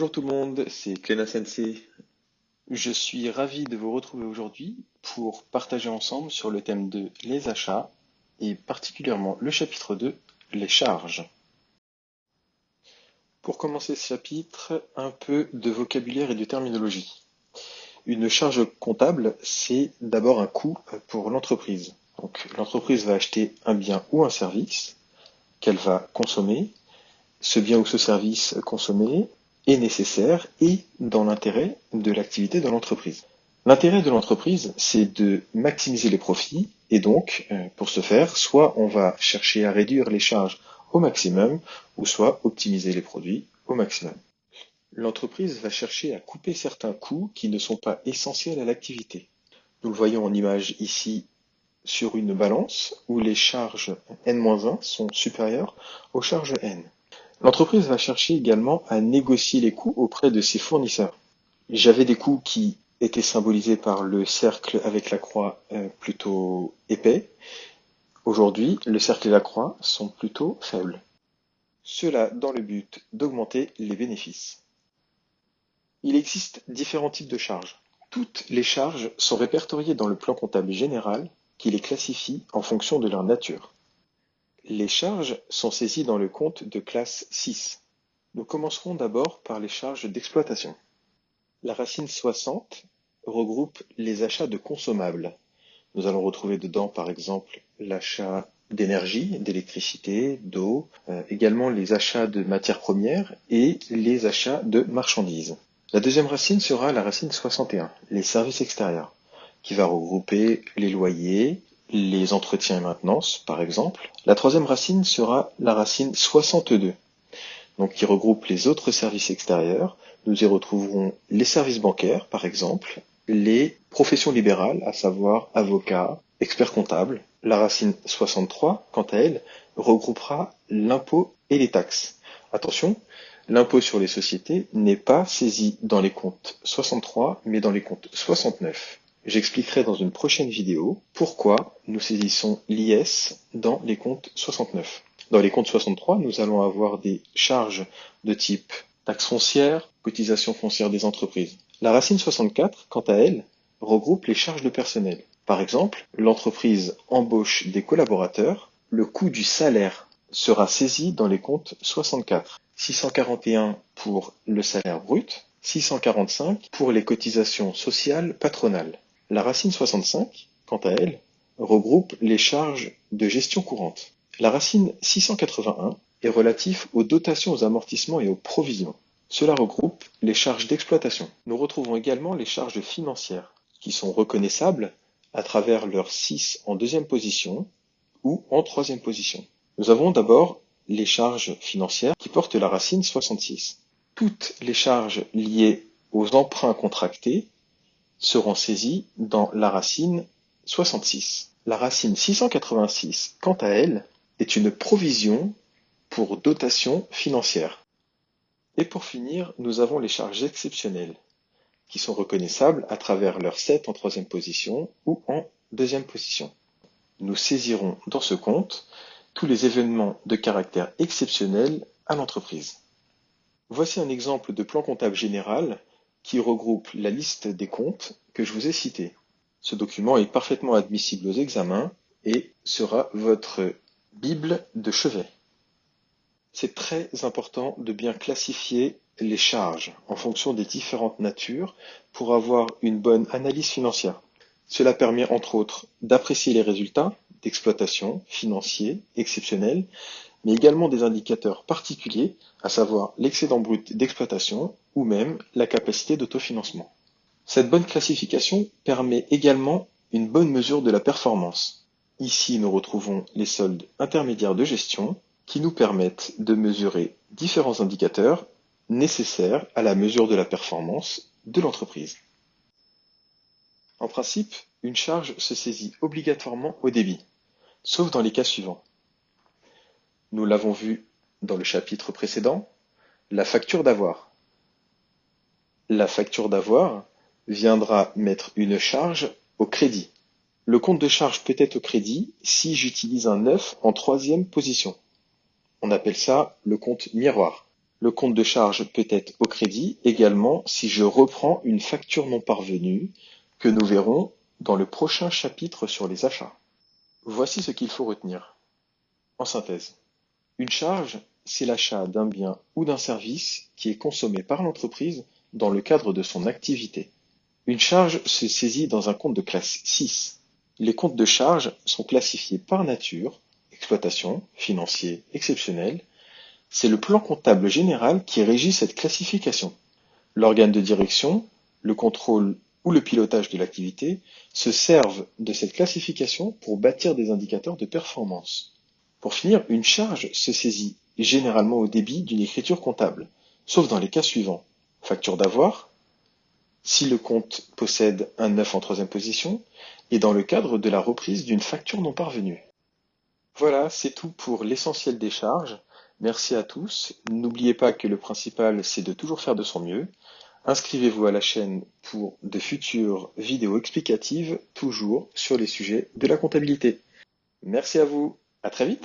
Bonjour tout le monde, c'est Cléna Sensei. Je suis ravi de vous retrouver aujourd'hui pour partager ensemble sur le thème de les achats et particulièrement le chapitre 2, les charges. Pour commencer ce chapitre, un peu de vocabulaire et de terminologie. Une charge comptable, c'est d'abord un coût pour l'entreprise. Donc l'entreprise va acheter un bien ou un service qu'elle va consommer. Ce bien ou ce service consommé est nécessaire et dans l'intérêt de l'activité de l'entreprise. L'intérêt de l'entreprise, c'est de maximiser les profits et donc, pour ce faire, soit on va chercher à réduire les charges au maximum ou soit optimiser les produits au maximum. L'entreprise va chercher à couper certains coûts qui ne sont pas essentiels à l'activité. Nous le voyons en image ici sur une balance où les charges n-1 sont supérieures aux charges n. L'entreprise va chercher également à négocier les coûts auprès de ses fournisseurs. J'avais des coûts qui étaient symbolisés par le cercle avec la croix plutôt épais. Aujourd'hui, le cercle et la croix sont plutôt faibles. Cela dans le but d'augmenter les bénéfices. Il existe différents types de charges. Toutes les charges sont répertoriées dans le plan comptable général qui les classifie en fonction de leur nature. Les charges sont saisies dans le compte de classe 6. Nous commencerons d'abord par les charges d'exploitation. La racine 60 regroupe les achats de consommables. Nous allons retrouver dedans par exemple l'achat d'énergie, d'électricité, d'eau, également les achats de matières premières et les achats de marchandises. La deuxième racine sera la racine 61, les services extérieurs, qui va regrouper les loyers, les entretiens et maintenances, par exemple. La troisième racine sera la racine 62, donc qui regroupe les autres services extérieurs. Nous y retrouverons les services bancaires, par exemple, les professions libérales, à savoir avocats, experts comptables. La racine 63, quant à elle, regroupera l'impôt et les taxes. Attention, l'impôt sur les sociétés n'est pas saisi dans les comptes 63, mais dans les comptes 69. J'expliquerai dans une prochaine vidéo pourquoi nous saisissons l'IS dans les comptes 69. Dans les comptes 63, nous allons avoir des charges de type taxe foncière, cotisation foncière des entreprises. La racine 64, quant à elle, regroupe les charges de personnel. Par exemple, l'entreprise embauche des collaborateurs, le coût du salaire sera saisi dans les comptes 64. 641 pour le salaire brut, 645 pour les cotisations sociales patronales. La racine 65, quant à elle, regroupe les charges de gestion courante. La racine 681 est relative aux dotations aux amortissements et aux provisions. Cela regroupe les charges d'exploitation. Nous retrouvons également les charges financières, qui sont reconnaissables à travers leur 6 en deuxième position ou en troisième position. Nous avons d'abord les charges financières qui portent la racine 66. Toutes les charges liées aux emprunts contractés seront saisies dans la racine 66. La racine 686, quant à elle, est une provision pour dotation financière. Et pour finir, nous avons les charges exceptionnelles, qui sont reconnaissables à travers leur 7 en troisième position ou en deuxième position. Nous saisirons dans ce compte tous les événements de caractère exceptionnel à l'entreprise. Voici un exemple de plan comptable général qui regroupe la liste des comptes que je vous ai cités. Ce document est parfaitement admissible aux examens et sera votre Bible de chevet. C'est très important de bien classifier les charges en fonction des différentes natures pour avoir une bonne analyse financière. Cela permet entre autres d'apprécier les résultats d'exploitation financiers exceptionnels, mais également des indicateurs particuliers, à savoir l'excédent brut d'exploitation ou même la capacité d'autofinancement. Cette bonne classification permet également une bonne mesure de la performance. Ici, nous retrouvons les soldes intermédiaires de gestion qui nous permettent de mesurer différents indicateurs nécessaires à la mesure de la performance de l'entreprise. En principe, une charge se saisit obligatoirement au débit, sauf dans les cas suivants. Nous l'avons vu dans le chapitre précédent, la facture d'avoir. La facture d'avoir viendra mettre une charge au crédit. Le compte de charge peut être au crédit si j'utilise un 9 en troisième position. On appelle ça le compte miroir. Le compte de charge peut être au crédit également si je reprends une facture non parvenue que nous verrons dans le prochain chapitre sur les achats. Voici ce qu'il faut retenir. En synthèse, une charge, c'est l'achat d'un bien ou d'un service qui est consommé par l'entreprise dans le cadre de son activité. Une charge se saisit dans un compte de classe 6. Les comptes de charge sont classifiés par nature, exploitation, financier, exceptionnel. C'est le plan comptable général qui régit cette classification. L'organe de direction, le contrôle ou le pilotage de l'activité se servent de cette classification pour bâtir des indicateurs de performance. Pour finir, une charge se saisit généralement au débit d'une écriture comptable, sauf dans les cas suivants. Facture d'avoir, si le compte possède un 9 en troisième position, et dans le cadre de la reprise d'une facture non parvenue. Voilà, c'est tout pour l'essentiel des charges. Merci à tous. N'oubliez pas que le principal, c'est de toujours faire de son mieux. Inscrivez-vous à la chaîne pour de futures vidéos explicatives, toujours sur les sujets de la comptabilité. Merci à vous. À très vite.